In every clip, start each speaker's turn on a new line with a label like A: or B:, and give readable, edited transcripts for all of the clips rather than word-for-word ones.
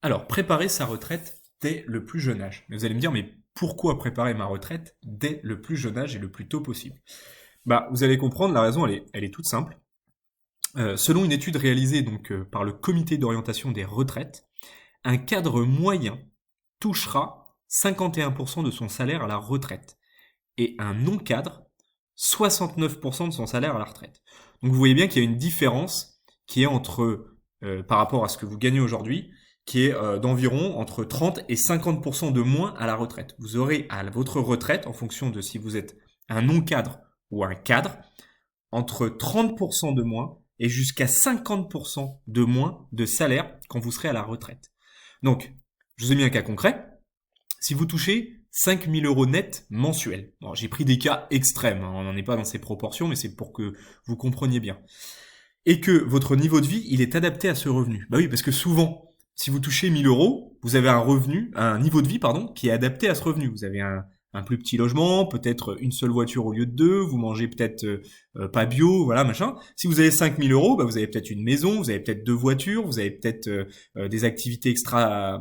A: Alors, préparer sa retraite dès le plus jeune âge. Mais vous allez me dire, mais pourquoi préparer ma retraite dès le plus jeune âge et le plus tôt possible? Bah, vous allez comprendre, la raison, elle est toute simple. Selon une étude réalisée par le Comité d'orientation des retraites, un cadre moyen touchera 51% de son salaire à la retraite et un non-cadre 69% de son salaire à la retraite. Donc vous voyez bien qu'il y a une différence qui est par rapport à ce que vous gagnez aujourd'hui, qui est d'environ entre 30 et 50% de moins à la retraite. Vous aurez à votre retraite, en fonction de si vous êtes un non-cadre ou un cadre, entre 30% de moins et jusqu'à 50% de moins de salaire quand vous serez à la retraite. Donc, je vous ai mis un cas concret. Si vous touchez 5 000 euros net mensuels, bon, j'ai pris des cas extrêmes, hein, on n'en est pas dans ces proportions, mais c'est pour que vous compreniez bien, et que votre niveau de vie, il est adapté à ce revenu. Bah oui, parce que souvent, si vous touchez 1 000 euros, vous avez un niveau de vie, pardon, qui est adapté à ce revenu. Vous avez un plus petit logement, peut-être une seule voiture au lieu de deux, vous mangez peut-être pas bio, voilà, machin. Si vous avez 5 000 euros, bah vous avez peut-être une maison, vous avez peut-être deux voitures, vous avez peut-être des activités extra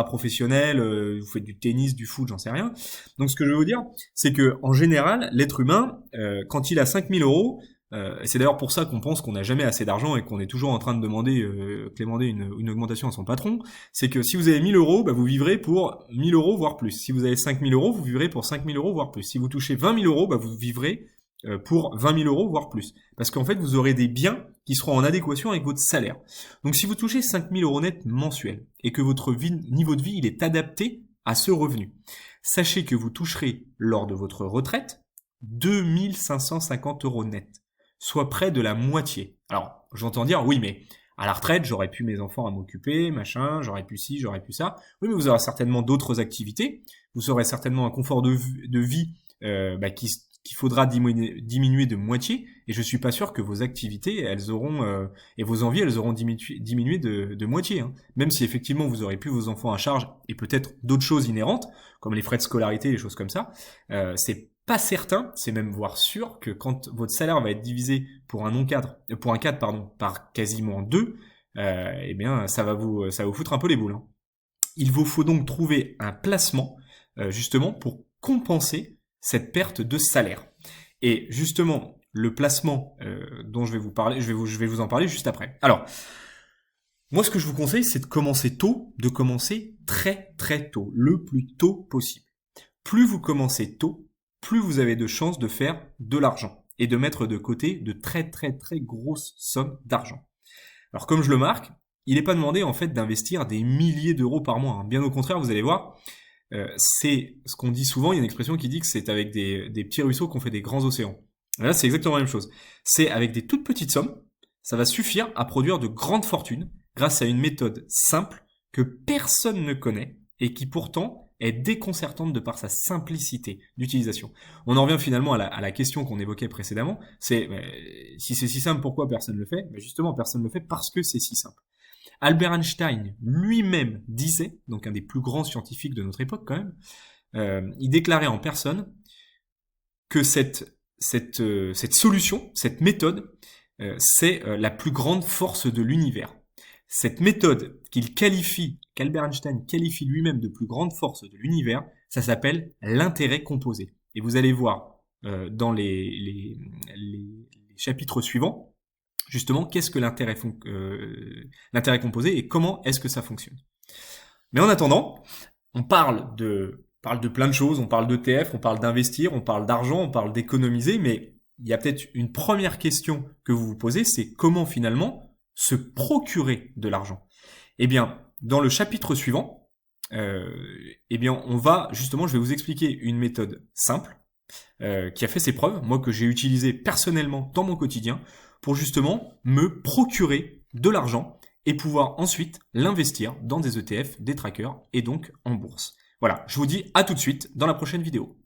A: professionnelles, vous faites du tennis, du foot, j'en sais rien. Donc ce que je veux vous dire, c'est que en général, l'être humain, quand il a 5 000 euros, et c'est d'ailleurs pour ça qu'on pense qu'on n'a jamais assez d'argent et qu'on est toujours en train de demander une augmentation à son patron, c'est que si vous avez 1 000 euros, bah vous vivrez pour 1 000 euros, voire plus. Si vous avez 5 000 euros, vous vivrez pour 5 000 euros, voire plus. Si vous touchez 20 000 euros, bah vous vivrez pour 20 000 euros, voire plus. Parce qu'en fait, vous aurez des biens qui seront en adéquation avec votre salaire. Donc si vous touchez 5 000 euros net mensuels et que votre niveau de vie il est adapté à ce revenu, sachez que vous toucherez lors de votre retraite 2 550 euros net, soit près de la moitié. Alors, j'entends dire, oui, mais à la retraite, j'aurais pu mes enfants à m'occuper, machin, j'aurais pu ci, j'aurais pu ça. Oui, mais vous aurez certainement d'autres activités, vous aurez certainement un confort de vie qu'il faudra diminuer de moitié, et je suis pas sûr que vos activités, elles auront, et vos envies, elles auront diminué de moitié. Hein. Même si effectivement vous aurez plus vos enfants à charge, et peut-être d'autres choses inhérentes, comme les frais de scolarité, les choses comme ça, c'est pas certain, c'est même voire sûr que quand votre salaire va être divisé pour un non-cadre, pour un cadre pardon, par quasiment deux, eh bien ça va vous foutre un peu les boules. Hein. Il vous faut donc trouver un placement justement pour compenser cette perte de salaire. Et justement le placement dont je vais vous parler, je vais vous en parler juste après. Alors moi, ce que je vous conseille, c'est de commencer tôt, de commencer très très tôt, le plus tôt possible. Plus vous commencez tôt, plus vous avez de chances de faire de l'argent et de mettre de côté de très très très grosses sommes d'argent. Alors comme je le marque, il n'est pas demandé en fait d'investir des milliers d'euros par mois. Hein. Bien au contraire, vous allez voir, c'est ce qu'on dit souvent, il y a une expression qui dit que c'est avec des petits ruisseaux qu'on fait des grands océans. Et là, c'est exactement la même chose. C'est avec des toutes petites sommes, ça va suffire à produire de grandes fortunes grâce à une méthode simple que personne ne connaît et qui pourtant est déconcertante de par sa simplicité d'utilisation. On en revient finalement à la question qu'on évoquait précédemment, c'est si c'est si simple, pourquoi personne ne le fait? Justement, personne ne le fait parce que c'est si simple. Albert Einstein lui-même disait, donc un des plus grands scientifiques de notre époque quand même, il déclarait en personne que cette solution, cette méthode, c'est la plus grande force de l'univers. Cette méthode qu'Albert Einstein qualifie lui-même de plus grande force de l'univers, ça s'appelle l'intérêt composé. Et vous allez voir dans les chapitres suivants, justement, qu'est-ce que l'intérêt composé et comment est-ce que ça fonctionne. Mais en attendant, on parle de plein de choses, on parle d'ETF, on parle d'investir, on parle d'argent, on parle d'économiser, mais il y a peut-être une première question que vous vous posez, c'est comment finalement se procurer de l'argent. Eh bien, dans le chapitre suivant, eh bien, je vais vous expliquer une méthode simple qui a fait ses preuves, moi que j'ai utilisé personnellement dans mon quotidien, pour justement me procurer de l'argent et pouvoir ensuite l'investir dans des ETF, des trackers et donc en bourse. Voilà, je vous dis à tout de suite dans la prochaine vidéo.